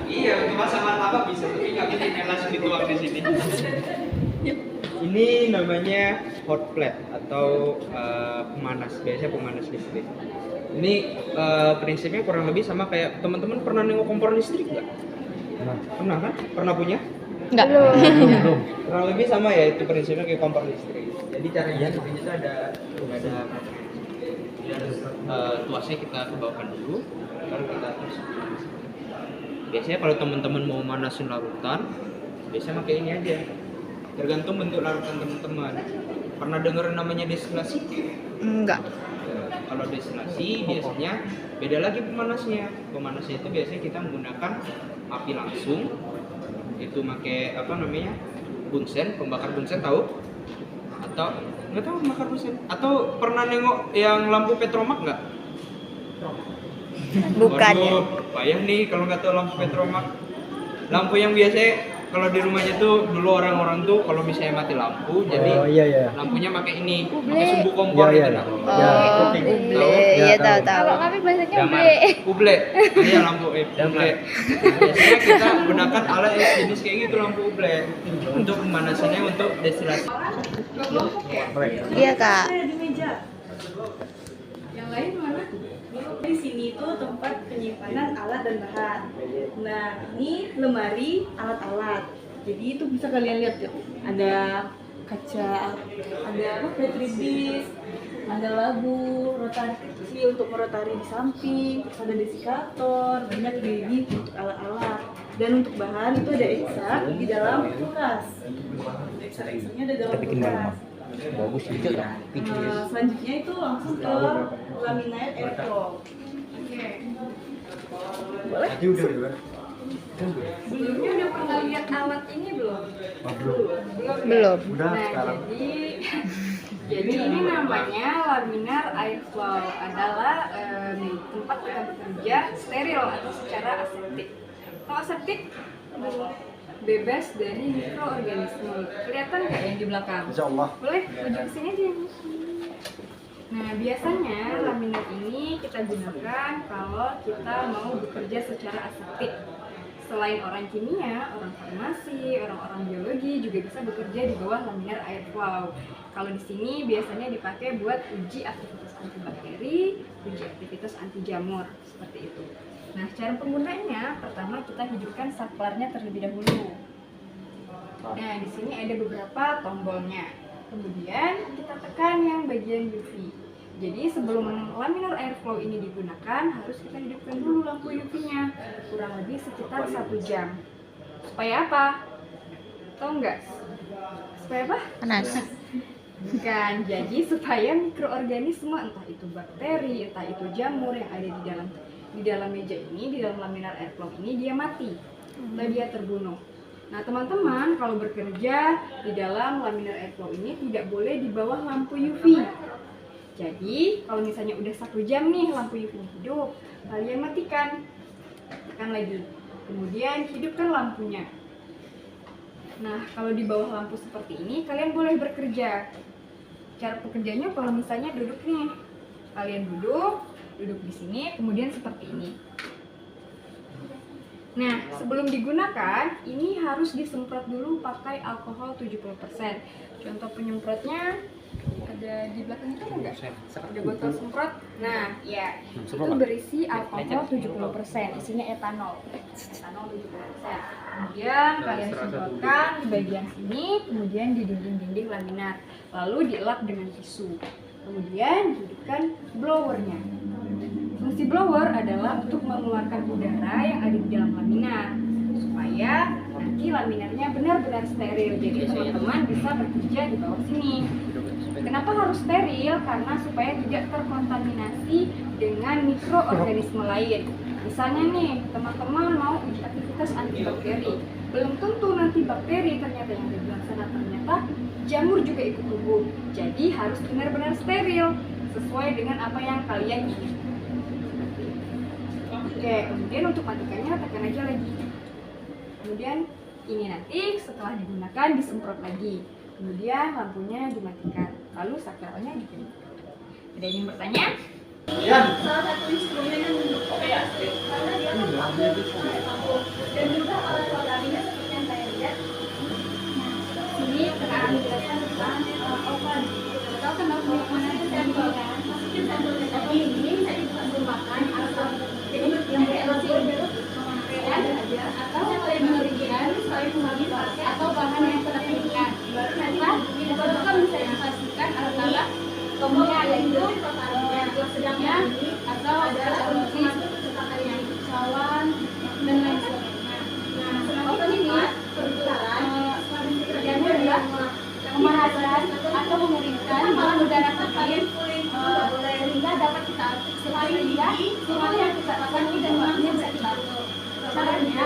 Iya, untuk masak martabak bisa, tapi nggak bikin langsung dituang di sini. Ini namanya hot plate atau pemanas, biasanya pemanas listrik. Ini prinsipnya kurang lebih sama kayak teman-teman pernah nengok kompor listrik nggak? Pernah kan? Pernah punya? Enggak. Belum. Kurang lebih sama ya, itu prinsipnya kayak kompor listrik. Jadi caranya di sini tuh ada tuasnya kita kebawahkan dulu, baru kita terus. Biasanya kalau teman-teman mau manasin larutan, biasanya pakai ini aja. Tergantung bentuk larutan teman-teman. Pernah dengar namanya destilasi? Enggak. Kalau destilasi biasanya beda lagi pemanasnya. Pemanasnya itu biasanya kita menggunakan api langsung. Itu pakai apa namanya? Bunsen, pembakar bunsen tahu? Atau nggak tahu pembakar bunsen? Atau pernah nengok yang lampu petromak nggak? Bukan ya. Waduh, payah nih kalau nggak tahu lampu petromak. Lampu yang biasa kalau di rumahnya tuh dulu orang-orang tuh kalau misalnya mati lampu, jadi iya. lampunya pakai ini, pakai sumbu kompor Iya, gitu iya. lah. Ya, Oh, oke. buble. Ya, Iya, tahu. tahu. Kalau kami bahasanya Damar. ble. Uble. Iya lampu uble. Biasanya kita gunakan alat jenis kayak gitu lampu uble untuk pemanasannya untuk destilasi. Iya, Kak. Di meja. Yang lain mana? Di sini itu tempat penyimpanan alat dan bahan. Nah, ini lemari alat-alat. Jadi itu bisa kalian lihat ya. Ada kaca, ada apa? Battery disk, ada labu, rotari kecil untuk merotari di samping, terus ada desikator, banyak gigi untuk alat-alat. Dan untuk bahan itu ada eksak di dalam kulkas. Eksak-eksaknya ada di dalam kulkas. Bagus juga lah. Selanjutnya itu langsung ke laminate airflow. Oke. Boleh? Tadi udah. Sebelumnya udah pernah lihat alat ini belum? Belum. Udah Nah, sekarang. jadi ini namanya laminar airflow, adalah tempat kita bekerja steril atau secara aseptik. Kalau aseptik bebas dari mikroorganisme. Kelihatan nggak yang di belakang? Insya Allah. Boleh maju ke sini aja. Nah, biasanya laminar ini kita gunakan kalau kita mau bekerja secara aseptik. Selain orang kimia, orang farmasi, orang-orang biologi juga bisa bekerja di bawah laminar airflow. Kalau di sini biasanya dipakai buat uji aktivitas antibakteri, uji aktivitas anti jamur, seperti itu. Nah, cara penggunaannya, pertama kita hidupkan saklarnya terlebih dahulu. Nah, di sini ada beberapa tombolnya. Kemudian kita tekan yang bagian UV. Jadi sebelum laminar airflow ini digunakan, harus kita hidupkan dulu lampu UV-nya, kurang lebih sekitar 1 jam. Supaya apa? Tahu nggak? Supaya apa? Panas. Bukan, jadi supaya mikroorganisme, entah itu bakteri, entah itu jamur yang ada di dalam meja ini, di dalam laminar airflow ini, dia mati, atau dia terbunuh. Nah, teman-teman kalau bekerja di dalam laminar airflow ini tidak boleh di bawah lampu UV. Jadi kalau misalnya udah 1 jam nih lampu UV-nya hidup, kalian matikan, tekan lagi, kemudian hidupkan lampunya. Nah, kalau di bawah lampu seperti ini kalian boleh bekerja. Cara pekerjaannya kalau misalnya duduk nih, kalian duduk di sini, kemudian seperti ini. Nah, sebelum digunakan, ini harus disemprot dulu pakai alkohol 70%. Contoh penyemprotnya ada di belakang itu enggak? Ada botol semprot. Nah, ya, itu berisi alkohol 70%, isinya etanol. Etanol 70%. Kemudian kalian semprotkan di bagian sini, kemudian di dinding-dinding laminar. Lalu dielap dengan tisu. Kemudian hidupkan blowernya. Fungsi blower adalah untuk mengeluarkan udara yang ada di dalam laminar supaya nanti laminarnya benar-benar steril. Jadi teman-teman bisa bekerja di bawah sini. Kenapa harus steril? Karena supaya tidak terkontaminasi dengan mikroorganisme lain. Misalnya nih, teman-teman mau uji aktivitas antibakteri. Belum tentu nanti bakteri ternyata yang ada di dalam sana, ternyata jamur juga ikut tumbuh. Jadi harus benar-benar steril sesuai dengan apa yang kalian inginkan. Oke, kemudian untuk matikannya tekan aja lagi. Kemudian ini nanti setelah digunakan disemprot lagi. Kemudian lampunya dimatikan. Lalu sakralnya dikeluarkan. Ada yang bertanya? Salah satu instrumen yang kayak karena dia kan lampu dan gambarnya